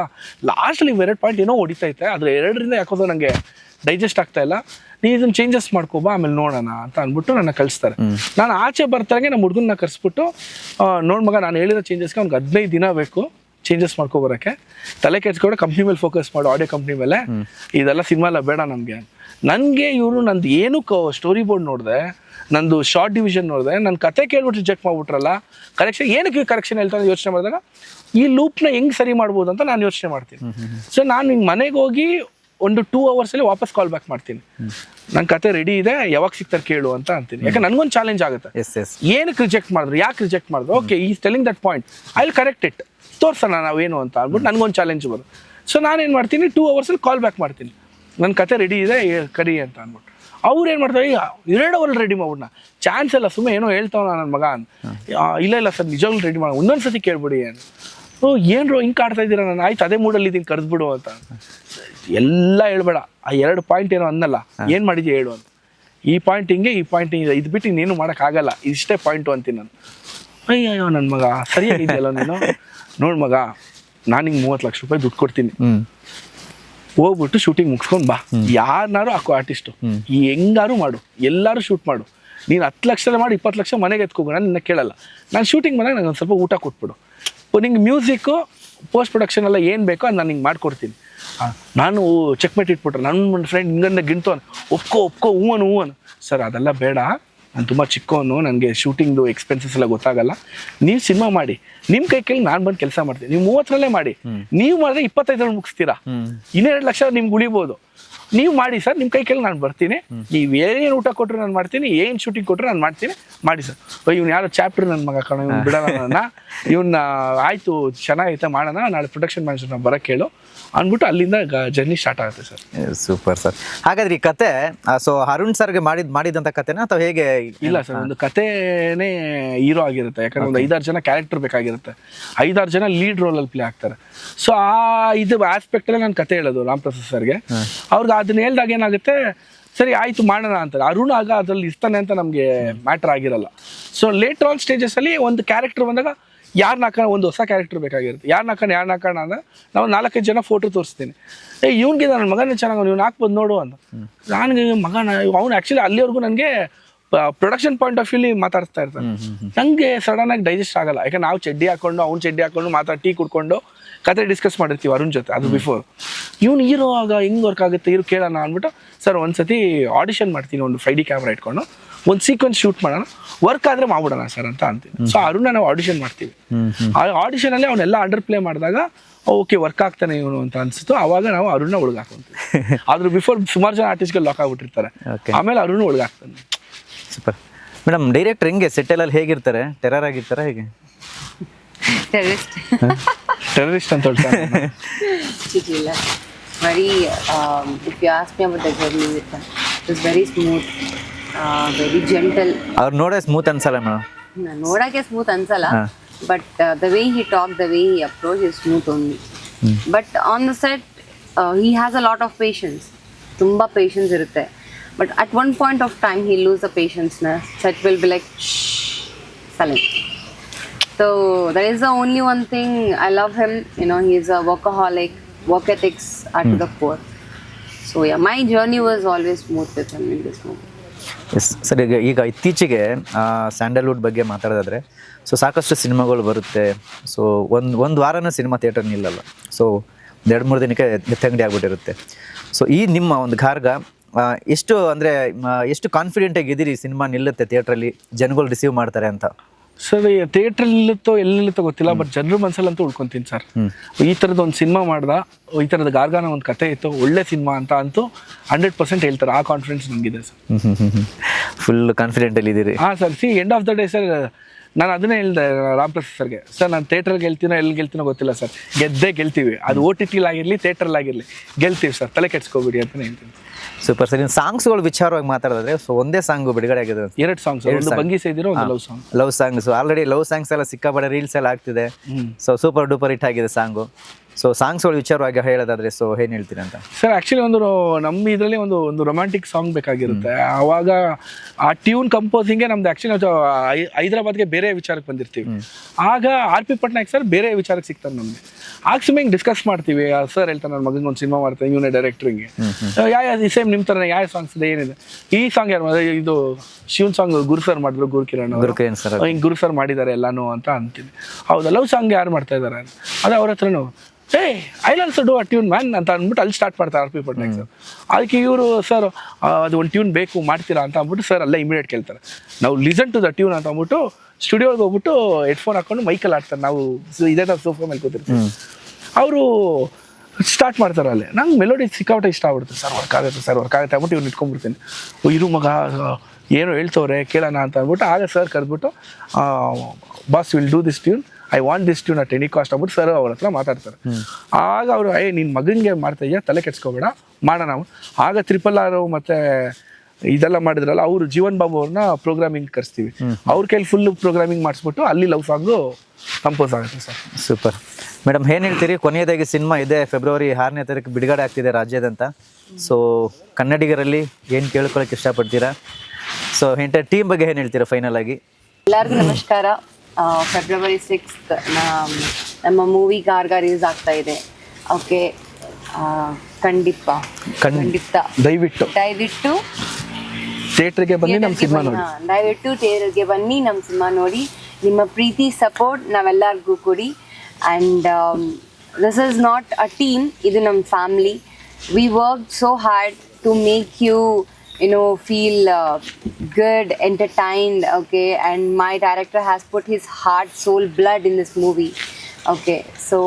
ಲಾಸ್ಟಲ್ಲಿ 2 ಪಾಯಿಂಟ್ ಏನೋ ಹೊಡಿತೈತೆ, ಅದ್ರ 2ರಿಂದ ಯಾಕೋದು ನನಗೆ ಡೈಜೆಸ್ಟ್ ಆಗ್ತಾ ಇಲ್ಲ, ನೀ ಇದನ್ನ ಚೇಂಜಸ್ ಮಾಡ್ಕೋಬಾ ಆಮೇಲೆ ನೋಡೋಣ ಅಂತ ಅಂದ್ಬಿಟ್ಟು ನನ್ನ ಕಳಿಸ್ತಾರೆ. ನಾನು ಆಚೆ ಬರ್ತಾಗೆ ನಮ್ಮ ಹುಡುಗನ್ನ ಕರೆಸ್ಬಿಟ್ಟು, ನೋಡ್ ಮಗ ನಾನು ಹೇಳಿರೋ ಚೇಂಜಸ್ಗೆ ಅವ್ನಿಗೆ 15 ದಿನ ಬೇಕು ಚೇಂಜಸ್ ಮಾಡ್ಕೊಬರೋಕ್ಕೆ, ತಲೆ ಕೆಡ್ಸ್ಕೊಂಡು ಕಂಪ್ನಿ ಮೇಲೆ ಫೋಕಸ್ ಮಾಡು, ಆಡಿಯೋ ಕಂಪ್ನಿ ಮೇಲೆ, ಇದೆಲ್ಲ ಸಿನಿಮಾ ಎಲ್ಲ ಬೇಡ ನನಗೆ ಇವರು ನಂದು ಏನು ಸ್ಟೋರಿ ಬೋರ್ಡ್ ನೋಡಿದೆ, ನಂದು ಶಾರ್ಟ್ ಡಿವಿಷನ್ ನೋಡಿದೆ, ನನ್ನ ಕತೆ ಕೇಳ್ಬಿಟ್ಟು ರಿಜೆಕ್ಟ್ ಮಾಡ್ಬಿಟ್ರಲ್ಲ, ಕರೆಕ್ಷನ್ ಏನಕ್ಕೆ ಕರೆಕ್ಷನ್ ಹೇಳ್ತಾರೆ ಯೋಚನೆ ಮಾಡಿದಾಗ ಈ ಲೂಪ್ನ ಹೆಂಗೆ ಸರಿ ಮಾಡ್ಬೋದು ಅಂತ ನಾನು ಯೋಚನೆ ಮಾಡ್ತೀನಿ. ಸೊ ನಾನು ಹಿಂಗೆ ಮನೆಗೆ ಹೋಗಿ ಒಂದು 2 ಅವರ್ಸಲ್ಲಿ ವಾಪಸ್ ಕಾಲ್ ಬ್ಯಾಕ್ ಮಾಡ್ತೀನಿ, ನನ್ನ ಕತೆ ರೆಡಿ ಇದೆ, ಯಾವಾಗ ಸಿಗ್ತಾರೆ ಕೇಳು ಅಂತ ಅಂತೀನಿ. ಯಾಕೆ ನನಗೊಂದು ಚಾಲೆಂಜ್ ಆಗುತ್ತೆ, ಏನಕ್ಕೆ ರಿಜೆಕ್ಟ್ ಮಾಡಿದ್ರು, ಯಾಕೆ ರಿಜೆಕ್ಟ್ ಮಾಡಿದ್ರು, ಓಕೆ ಈ telling that point, I will correct it, ತೋರ್ಸೋಣ ನಾವೇನು ಅಂತ ಅಂದ್ಬಿಟ್ಟು ನನಗೊಂದು ಚಾಲೆಂಜ್ ಬರೋದು. ಸೊ ನಾನೇನು ಮಾಡ್ತೀನಿ, 2 ಅವರ್ಸಲ್ಲಿ ಕಾಲ್ ಬ್ಯಾಕ್ ಮಾಡ್ತೀನಿ, ನನ್ನ ಕತೆ ರೆಡಿ ಇದೆ ಕರಿ ಅಂತ ಅಂದ್ಬಿಟ್ಟು. ಅವ್ರು ಏನು ಮಾಡ್ತಾರೆ, 2 ಅವರ್ ರೆಡಿ ಮಾಡ್ಬಿಡ್ನ, ಚಾನ್ಸ್ ಇಲ್ಲ, ಸುಮ್ಮನೆ ಏನೋ ಹೇಳ್ತಾವ ನನ್ನ ಮಗ ಅಂತ. ಇಲ್ಲ ಸರ್ ನಿಜವಾಗ್ಲೂ ರೆಡಿ ಮಾಡಿ, ಒಂದೊಂದು ಸತಿ ಕೇಳ್ಬಿಡಿ ಅಂತ. ಏನ್ರು ಹಿಂಗೆ ಆಡ್ತಾ ಇದ್ದೀರಾ, ನಾನು ಆಯ್ತು ಅದೇ ಮೂಡಲ್ಲಿ ಇದೀನಿ ಕರೆದ್ಬಿಡು ಅಂತ. ಎಲ್ಲ ಹೇಳ್ಬೇಡ, ಆ 2 ಪಾಯಿಂಟ್ ಏನೋ ಅನ್ನಲ್ಲ, ಏನು ಮಾಡಿದ್ಯಾ ಹೇಳು ಅಂತ, ಈ ಪಾಯಿಂಟ್ ಹಿಂಗೆ, ಈ ಪಾಯಿಂಟ್ ಹಿಂಗೆ, ಇದು ಬಿಟ್ಟು ಇನ್ನೇನು ಮಾಡೋಕ್ಕಾಗಲ್ಲ, ಇಷ್ಟೇ ಪಾಯಿಂಟು ಅಂತೀನಿ ನಾನು. ಅಯ್ಯೋ ನನ್ನ ಮಗ ಸರಿಯಾಗಿದೆಯಲ್ಲ ನೀನು, ನೋಡು ಮಗ ನಾನು ಹಿಂಗೆ 30 ಲಕ್ಷ ರೂಪಾಯಿ ದುಡ್ಡು ಕೊಡ್ತೀನಿ, ಹೋಗ್ಬಿಟ್ಟು ಶೂಟಿಂಗ್ ಮುಗಿಸ್ಕೊಂಡು ಬಾ, ಯಾರನ್ನಾರು ಹಾಕೋ ಆರ್ಟಿಸ್ಟು, ಹೆಂಗಾರು ಮಾಡು, ಎಲ್ಲರೂ ಶೂಟ್ ಮಾಡು, ನೀನು 10 ಲಕ್ಷ ಮಾಡಿ 20 ಲಕ್ಷ ಮನೆಗೆ ಎತ್ಕೋಗು, ನಾನು ನಿನ್ನ ಕೇಳಲ್ಲ, ನಾನು ಶೂಟಿಂಗ್ ಬಂದಾಗ ನನಗೆ ಒಂದು ಸ್ವಲ್ಪ ಊಟ ಕೊಟ್ಬಿಡು, ನಿಂಗೆ ಮ್ಯೂಸಿಕ್ಕು ಪೋಸ್ಟ್ ಪ್ರೊಡಕ್ಷನ್ ಎಲ್ಲ ಏನು ಬೇಕೋ ಅದು ನಾನು ಹಿಂಗೆ ಮಾಡ್ಕೊಡ್ತೀನಿ. ನಾನು ಚೆಕ್ಮೇಟ್ ಇಟ್ಬಿಟ್ರೆ ನನ್ನ ಫ್ರೆಂಡ್ ಹಿಂಗಂದ ಗಿಣ್ತವನು, ಒಪ್ಕೋ ಹೂವನು ಸರ್ ಅದೆಲ್ಲ ಬೇಡ, ನಾನು ತುಂಬ ಚಿಕ್ಕವನು, ನನಗೆ ಶೂಟಿಂಗ್ದು ಎಕ್ಸ್ಪೆನ್ಸಸ್ ಎಲ್ಲ ಗೊತ್ತಾಗಲ್ಲ, ನೀವು ಸಿನಿಮಾ ಮಾಡಿ, ನಿಮ್ಮ ಕೈ ಕೇಳಿ ನಾನು ಬಂದು ಕೆಲಸ ಮಾಡ್ತೀನಿ, ನೀವು 30ರಲ್ಲೇ ಮಾಡಿ, ನೀವು ಮಾಡಿದ್ರೆ 25ರಲ್ಲಿ ಮುಗಿಸ್ತೀರಾ, 2 ಲಕ್ಷ ನಿಮ್ಗೆ ಉಳಿಬೋದು, ನೀವು ಮಾಡಿ ಸರ್, ನಿಮ್ಮ ಕೈ ಕೆಳಗೆ ನಾನು ಬರ್ತೀನಿ, ನೀವು ಏನೇನು ಊಟ ಕೊಟ್ಟರು ನಾನು ಮಾಡ್ತೀನಿ, ಏನು ಶೂಟಿಂಗ್ ಕೊಟ್ಟರು ನಾನು ಮಾಡ್ತೀನಿ, ಮಾಡಿ ಸರ್. ಇವ್ನು ಯಾರೋ ಚಾಪ್ಟರ್ ನನ್ನ ಮಗ ಕಣ, ಇವ್ನು ಬಿಡೋಣ ನನ್ನ, ಇವನ್ನ ಆಯಿತು ಚೆನ್ನಾಗೈತೆ ಮಾಡೋಣ, ನಾಳೆ ಪ್ರೊಡಕ್ಷನ್ ಮ್ಯಾನೇಜರ್ನ ಬರೋಕ್ಕೆ ಹೇಳು ಅಂದ್ಬಿಟ್ಟು ಅಲ್ಲಿಂದ ಜರ್ನಿ ಸ್ಟಾರ್ಟ್ ಆಗುತ್ತೆ ಸರ್. Super sir. ಹಾಗಾದ್ರೆ ಈ ಕತೆ ಸೊ ಅರುಣ್ ಸರ್ಗೆ ಮಾಡಿದಂಥ ಕತೆನಾ ಅಥವಾ ಹೇಗೆ? ಇಲ್ಲ ಸರ್, ಒಂದು ಕತೆನೇ ಹೀರೋ ಆಗಿರುತ್ತೆ. ಯಾಕಂದ್ರೆ ಒಂದು 5-6 ಜನ ಕ್ಯಾರೆಕ್ಟರ್ ಬೇಕಾಗಿರುತ್ತೆ, 5-6 ಜನ ಲೀಡ್ ರೋಲಲ್ಲಿ ಪ್ಲೇ ಆಗ್ತಾರೆ. ಸೊ ಆ ಇದು ಆಸ್ಪೆಕ್ಟಲ್ಲೇ ನಾನು ಕತೆ ಹೇಳೋದು ರಾಮ್ ಪ್ರಸಾದ್ ಸರ್ಗೆ. ಅವ್ರಿಗೆ ಅದನ್ನ ಹೇಳ್ದಾಗ ಏನಾಗುತ್ತೆ, ಸರಿ ಆಯಿತು ಮಾಡೋಣ ಅಂತಾರೆ. ಅರುಣ್ ಆಗ ಅದ್ರಲ್ಲಿ ಇರ್ತಾನೆ ಅಂತ ನಮಗೆ ಮ್ಯಾಟ್ರ್ ಆಗಿರಲ್ಲ. ಸೊ ಲೇಟರ್ ಆನ್ ಸ್ಟೇಜಸಲ್ಲಿ ಒಂದು ಕ್ಯಾರೆಕ್ಟರ್ ಬಂದಾಗ ಯಾರನ್ನ ಹಾಕೋಣ, ಒಂದು ಹೊಸ ಕ್ಯಾರೆಕ್ಟರ್ ಬೇಕಾಗಿರುತ್ತೆ. ಯಾರನ್ನ ಹಾಕೋಣ ಅಂದ್ರೆ ನಾವು 4-5 ಜನ ಫೋಟೋ ತೋರಿಸ್ತೀನಿ. ಇವ್ನಿಗೆ ನನ್ನ ಮಗನೇ ಚೆನ್ನಾಗಿ, ಇವ್ನು ಹಾಕ್ಬೋದು ನೋಡು ಅಂತ. ನನಗೆ ಮಗನ ಅವ್ನು ಆ್ಯಕ್ಚುಲಿ ಅಲ್ಲಿವರೆಗೂ ನನಗೆ ಪ್ರೊಡಕ್ಷನ್ ಪಾಯಿಂಟ್ ಆಫ್ ವ್ಯೂಲಿ ಮಾತಾಡ್ತಾ ಇರ್ತಾನೆ. ನನಗೆ ಸಡನ್ ಆಗಿ ಡೈಜೆಸ್ಟ್ ಆಗಲ್ಲ. ಯಾಕಂದ್ರೆ ನಾವು ಚಡ್ಡಿ ಹಾಕೊಂಡು ಅವ್ನು ಚಡ್ಡಿ ಹಾಕೊಂಡು ಟೀ ಕುಡ್ಕೊಂಡು ಕತೆ ಡಿಸ್ಕಸ್ ಮಾಡಿರ್ತೀವಿ ಅರುಣ್ ಜೊತೆ, ಅದು ಬಿಫೋರ್. ಇವ್ನು ಹೀರೋ ಆಗ ಹೆಂಗೆ ವರ್ಕ್ ಆಗುತ್ತೆ ಇರು ಕೇಳೋಣ ಅಂದ್ಬಿಟ್ಟು, ಸರ್ ಒಂದ್ಸತಿ ಆಡಿಷನ್ ಮಾಡ್ತೀನಿ, ಒಂದು 5D ಕ್ಯಾಮ್ರಾ ಇಟ್ಕೊಂಡು ಒಂದು ಸೀಕ್ವೆನ್ಸ್ ಶೂಟ್ ಮಾಡೋಣ, ವರ್ಕ್ ಆದರೆ ಮಾಡ್ಬಿಡೋಣ ಸರ್ ಅಂತ ಅಂತೀನಿ. ಸೊ ಅರುಣ್ನ ನಾವು ಆಡಿಷನ್ ಮಾಡ್ತೀವಿ. ಆ ಆಡಿಷನಲ್ಲಿ ಅವನ್ನೆಲ್ಲ ಅಂಡರ್ ಪ್ಲೇ ಮಾಡಿದಾಗ ಓಕೆ ವರ್ಕ್ ಆಗ್ತಾನೆ ಇವನು ಅಂತ ಅನ್ಸುತ್ತೋ, ಆವಾಗ ನಾವು ಅರುಣ್ನ ಒಳಗಾಕೊಂತೀವಿ. ಅದ್ರ ಬಿಫೋರ್ ಸುಮಾರು ಜನ ಆರ್ಟಿಸ್ಟ್ಗಳು ಲಾಕ್ ಆಗ್ಬಿಟ್ಟಿರ್ತಾರೆ, ಆಮೇಲೆ ಅರುಣ್ ಒಳಗಾಗ್ತಾನೆ. Super madam. ಡೈರೆಕ್ಟರ್ ಹೆಂಗೆ ಸೆಟ್ಟೆಲ್ಲ ಹೇಗಿರ್ತಾರೆ? ಟೆರರ್ ಆಗಿರ್ತಾರೆ ಹೇಗೆ? ಟೆರರಿಸ್ಟ್ ಅಂತ ಹೇಳ್ತಾರೆ. ಇಲ್ಲ, very if you ask me about the journey with him, it is very smooth, very gentle. ಅವ್ರು ನೋಡೇ ಸ್ಮೂತ್ ಅನ್ಸಲ್ಲ ಮೇಡಮ್? ನೋಡಕ್ಕೆ ಸ್ಮೂತ್ ಅನ್ಸಲ್ಲ, but the way he talk, the way he approach is smooth only. But on the set he has a lot of patience, ತುಂಬ patience ಇರುತ್ತೆ. But at one point of time, he'll lose the patience. Set will be like, shh, silent. So that is the only one thing I love him. You know, he's a workaholic. Work ethics are to the core. So yeah, my journey was always smooth with him in this movie. Yes sir. ಈಗ ಇತ್ತೀಚೆಗೆ Sandalwood ಬಗ್ಗೆ ಮಾತಾಡೋದಾದ್ರೆ, so ಸಾಕಷ್ಟು ಸಿನಿಮಾಗಳು ಬರುತ್ತೆ. So ಒಂದು ವಾರನೂ cinema theatre ನಿಲ್ಲಲ್ಲ. So 2-3 ದಿನಕ್ಕೆ ಎತ್ತಂಗಡಿ ಆಗ್ಬಿಟ್ಟಿರುತ್ತೆ. So ಈ ನಿಮ್ಮ ಒಂದು ಗಾರ್ಗ ಎಷ್ಟು ಅಂದರೆ ಎಷ್ಟು ಕಾನ್ಫಿಡೆಂಟ್ ಆಗಿದ್ದೀರಿ ಸಿನಿಮಾ ನಿಲ್ಲುತ್ತೆ ಥಿಯೇಟ್ರಲ್ಲಿ, ಜನಗಳು ರಿಸೀವ್ ಮಾಡ್ತಾರೆ ಅಂತ? ಸರ್ ಥಿಯೇಟ್ರಲ್ಲಿ ನಿಲ್ಲುತ್ತೋ ಎಲ್ಲಿ ನಿಲ್ಲುತ್ತೋ ಗೊತ್ತಿಲ್ಲ, ಬಟ್ ಜನರ ಮನಸ್ಸಲ್ಲಂತೂ ಉಳ್ಕೊತೀನಿ ಸರ್. ಈ ಥರದ್ದು ಒಂದು ಸಿನಿಮಾ ಮಾಡ್ದ, ಈ ಥರದ ಗಾರ್ಗಾನ ಒಂದು ಕತೆ ಇತ್ತು, ಒಳ್ಳೆ ಸಿನಿಮಾ ಅಂತ ಅಂತೂ 100% ಹೇಳ್ತಾರೆ. ಆ ಕಾನ್ಫಿಡೆನ್ಸ್ ನನಗಿದೆ ಸರ್. ಫುಲ್ ಕಾನ್ಫಿಡೆಂಟಲ್ಲಿ ಇದ್ದೀರಿ? ಹಾಂ sir. End of the day sir, ನಾನು ಅದನ್ನೇ ಹೇಳಿದೆ ರಾಮ್ ಪ್ರಸಾದ್ ಸರ್ಗೆ, ಸರ್ ನಾನು ಥಿಯೇಟ್ರಲ್ಲಿ ಗೆಲ್ತೀನೋ ಎಲ್ಲಿ ಗೆಲ್ತೀನೋ ಗೊತ್ತಿಲ್ಲ ಸರ್, ಗೆಲ್ತೀವಿ. ಅದು OTT ಆಗಿರಲಿ ಥಿಯೇಟ್ರಲ್ಲಾಗಿರಲಿ ಗೆಲ್ತೀವಿ ಸರ್, ತಲೆ ಕೆಡ್ಸ್ಕೊಬೇಡಿ ಅಂತಲೇ ಹೇಳ್ತೀನಿ. Super sir. ಇನ್ನು ಸಾಂಗ್ಸ್ಗಳು ವಿಚಾರವಾಗಿ ಮಾತಾಡಿದ್ರೆ, ಸೊ ಒಂದೇ ಸಾಂಗು ಬಿಡುಗಡೆ ಆಗಿದೆ. 2 ಸಾಂಗ್ಸ್, ಒಂದು ಬಂಗಿ ಸೇದಿರೋ ಒಂದು love songs. Already love songs ಎಲ್ಲ ಸಿಕ್ಕಾಪಟ್ಟೆ ರೀಲ್ಸ್ ಎಲ್ಲ ಆಗ್ತಿದೆ. ಸೊ ಸೂಪರ್ ಡೂಪರ್ ಹಿಟ್ ಆಗಿದೆ ಸಾಂಗು. ಸೊ ಸಾಂಗ್ಸ್ಗಳು ವಿಚಾರವಾಗಿ ಹೇಳೋದಾದ್ರೆ ಸೊ ಏನು ಹೇಳ್ತೀರಾ ಅಂತ? ಸರ್ ಆ್ಯಕ್ಚುಲಿ ನಮ್ಮ ಇದರಲ್ಲಿ ಒಂದು ರೊಮ್ಯಾಂಟಿಕ್ ಸಾಂಗ್ ಬೇಕಾಗಿರುತ್ತೆ. ಆವಾಗ ಆ ಟ್ಯೂನ್ ಕಂಪೋಸಿಂಗೇ ನಮ್ದು ಆ್ಯಕ್ಚುಲಿ ಹೈದರಾಬಾದ್ಗೆ ಬೇರೆ ವಿಚಾರಕ್ಕೆ ಬಂದಿರ್ತೀವಿ. ಆಗ RP ಪಟ್ನಾಯಕ್ ಸರ್ ಬೇರೆ ವಿಚಾರಕ್ಕೆ ಸಿಗ್ತಾರೆ ನಮಗೆ. ಆಗ ಸುಮ್ಮನೆ ಹಿಂಗೆ ಡಿಸ್ಕಸ್ ಮಾಡ್ತೀವಿ. ಸರ್ ಹೇಳ್ತಾರೆ ನನ್ನ ಮಗನಿಗೆ ಒಂದು ಸಿನಿಮಾ ಮಾಡ್ತಾರೆ, ಇವನೇ ಡೈರೆಕ್ಟ್ರಿಗೆ, ಯಾವ ಸೇಮ್ ನಿಮ್ಮ ಥರ ಯಾವ ಸಾಂಗ್ಸ್ ಇದೆ, ಏನಿದೆ ಈ ಸಾಂಗ್ ಯಾರು ಇದು ಶಿವನ್ ಸಾಂಗ್ ಗುರು ಸರ್ ಮಾಡಿದ್ರು, ಗುರುಕಿರಣ್ ಸರ್ ಹಿಂಗೆ ಗುರು ಸರ್ ಮಾಡಿದ್ದಾರೆ ಎಲ್ಲಾನು ಅಂತ ಅಂತೀನಿ. ಹೌದಾ, ಲವ್ ಸಾಂಗ್ ಯಾರು ಮಾಡ್ತಾ ಇದ್ದಾರೆ ಅದು ಅವ್ರ ಹತ್ರನೂ I also do a tune man ಅಂತ ಅಂದ್ಬಿಟ್ಟು ಅಲ್ಲಿ ಸ್ಟಾರ್ಟ್ ಮಾಡ್ತಾರೆ RP ಪಟ್ನಾಯಕ್ ಸರ್. ಅದಕ್ಕೆ ಇವರು ಸರ್ ಅದು ಒಂದು ಟ್ಯೂನ್ ಬೇಕು ಮಾಡ್ತೀರಾ ಅಂತ ಅಂದ್ಬಿಟ್ಟು ಸರ್ ಅಲ್ಲೇ ಇಮಿಡಿಯೇಟ್ ಕೇಳ್ತಾರೆ. ನಾವು ಲಿಸನ್ ಟು ದ ಟ್ಯೂನ್ ಅಂತ ಅಂದ್ಬಿಟ್ಟು ಸ್ಟುಡಿಯೋಗೆ ಹೋಗ್ಬಿಟ್ಟು ಹೆಡ್ಫೋನ್ ಹಾಕೊಂಡು ಮೈಕಲ್ಲಿ ಆಡ್ತಾರೆ. ನಾವು ಇದೇ ಥರ ಸೋಫಾ ಮೇಲೆ ಕೂತಿರ್ತೀವಿ. ಅವರು ಸ್ಟಾರ್ಟ್ ಮಾಡ್ತಾರೆ ಅಲ್ಲೇ. ನಂಗೆ ಮೆಲೋಡಿ ಸಿಕ್ಕಾಪಟ್ಟೆ ಇಷ್ಟ ಆಗ್ಬಿಡುತ್ತೆ. ಸರ್ ವರ್ಕ್ ಆಗುತ್ತೆ ಅಂದ್ಬಿಟ್ಟು ಇವ್ನು ಇಟ್ಕೊಂಡ್ಬಿಡ್ತೀನಿ. ಇರು ಮಗ ಏನೋ ಹೇಳ್ತವ್ರೆ ಕೇಳೋಣ ಅಂತ ಅಂದ್ಬಿಟ್ಟು ಆಗ ಸರ್ ಕರೆದ್ಬಿಟ್ಟು boss will do this tune, I want this tune at any cost ಅಂದ್ಬಿಟ್ಟು ಸರ್ ಅವ್ರ ಹತ್ರ ಮಾತಾಡ್ತಾರೆ. ಆಗ ಅವರು ನಿನ್ನ ಮಗನಿಗೆ ಮಾಡ್ತಾ ಇದೆಯಾ, ತಲೆ ಕೆಡ್ಸ್ಕೊಬೇಡ ಮಾಡೋಣ. ಆಗ RRR ಮತ್ತು ಇದೆಲ್ಲ ಮಾಡಿದ್ರಲ್ಲ, ಅವರು ಜೀವನ್ ಬಾಬು ಅವ್ರನ್ನ ಪ್ರೋಗ್ರಾಮಿಂಗ್ ಕರೆಸ್ತೀವಿ. ಅವ್ರ ಕೈಲಿ ಫುಲ್ ಪ್ರೋಗ್ರಾಮಿಂಗ್ ಮಾಡಿಸ್ಬಿಟ್ಟು ಅಲ್ಲಿ ಲವ್ ಸಾಂಗು ಕಂಪೋಸ್ ಆಗುತ್ತೆ ಸರ್. Super madam. ಏನು ಹೇಳ್ತೀರಿ? ಕೊನೆಯದಾಗಿ ಸಿನಿಮಾ ಇದೆ, ಫೆಬ್ರವರಿ 6ನೇ ತಾರೀಕು ಬಿಡುಗಡೆ ಆಗ್ತಿದೆ ರಾಜ್ಯಾದ್ಯಂತ. ಸೊ ಕನ್ನಡಿಗರಲ್ಲಿ ಏನು ಕೇಳ್ಕೊಳಕ್ಕೆ ಇಷ್ಟಪಡ್ತೀರಾ? ಸೊ ಎಂಟರ್ ಟೀಮ್ ಬಗ್ಗೆ ಏನು ಹೇಳ್ತೀರಾ ಫೈನಲ್ ಆಗಿ? ಎಲ್ಲರಿಗೂ ನಮಸ್ಕಾರ. ಫೆಬ್ರವರಿ 6th ನಮ್ಮ ಮೂವಿ ಗಾರ್ಗ ರಿಲೀಸ್ ಆಗ್ತಾ ಇದೆ. ಓಕೆ, ಖಂಡಿತ ದಯವಿಟ್ಟು ಥಿಯೇಟರ್ಗೆ ಬನ್ನಿ, ನಮ್ಮ ಸಿನಿಮಾ ನೋಡಿ. ದಯವಿಟ್ಟು ಥಿಯೇಟರ್ಗೆ ಬನ್ನಿ, ನಮ್ಮ ಸಿನಿಮಾ ನೋಡಿ. ನಿಮ್ಮ ಪ್ರೀತಿ ಸಪೋರ್ಟ್ ನಾವೆಲ್ಲರಿಗೂ ಕೊಡಿ. And this is not a team, ಇದು ನಮ್ಮ family. We work so hard to make you feel good, entertained, okay? And my director has put his heart, soul, blood in this movie, okay? So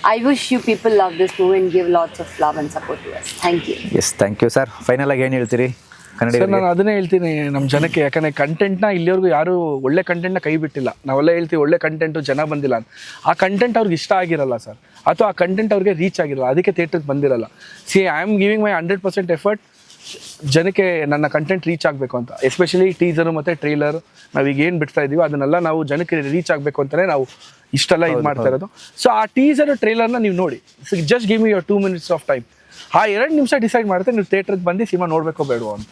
I wish you people love this movie and give lots of love and support to us. Thank you. Yes thank you sir. Final ಆಗಿ ಏನು ಹೇಳ್ತೀರಿ sir ಕನ್ನಡಿಗರಿಗೆ? ನಾನು ಅದನ್ನೇ ಹೇಳ್ತೀನಿ ನಮ್ಮ ಜನಕ್ಕೆ, ಯಾಕಂದರೆ ಕಂಟೆಂಟ್ನ ಇಲ್ಲಿವರೆಗೂ ಯಾರು ಒಳ್ಳೆ ಕಂಟೆಂಟ್ನ ಕೈ ಬಿಟ್ಟಿಲ್ಲ. ನಾವೆಲ್ಲ ಹೇಳ್ತೀವಿ ಒಳ್ಳೆ ಕಂಟೆಂಟು ಜನ ಬಂದಿಲ್ಲ ಅಂತ. ಆ ಕಂಟೆಂಟ್ ಅವ್ರಿಗೆ ಇಷ್ಟ ಆಗಿರಲ್ಲ ಸರ್, ಅಥವಾ ಆ ಕಂಟೆಂಟ್ ಅವ್ರಿಗೆ ರೀಚ್ ಆಗಿರಲ್ಲ, ಅದಕ್ಕೆ ಥಿಯೇಟ್ರಿಗೆ ಬಂದಿರಲ್ಲ. See I am giving my 100% effort ಜನಕ್ಕೆ ನನ್ನ ಕಂಟೆಂಟ್ ರೀಚ್ ಆಗಬೇಕು ಅಂತ. ಎಸ್ಪೆಷಲಿ ಟೀಸರು ಮತ್ತು ಟ್ರೈಲರ್ ನಾವೀಗ ಏನು ಬಿಡ್ತಾ ಇದ್ದೀವಿ ಅದನ್ನೆಲ್ಲ ನಾವು ಜನಕ್ಕೆ ರೀಚ್ ಆಗಬೇಕು ಅಂತಲೇ ನಾವು ಇಷ್ಟೆಲ್ಲ ಇದು ಮಾಡ್ತಾ ಇರೋದು. ಸೊ ಆ ಟೀಸರ್ ಟ್ರೈಲರ್ನ ನೀವು ನೋಡಿ, just give me your 2 minutes of time. ಆ 2 ನಿಮಿಷ ಡಿಸೈಡ್ ಮಾಡುತ್ತೆ ನೀವು ಥಿಯೇಟ್ರಿಗೆ ಬಂದು ಸಿನಿಮಾ ನೋಡಬೇಕೋ ಬೇಡವೋ ಅಂತ.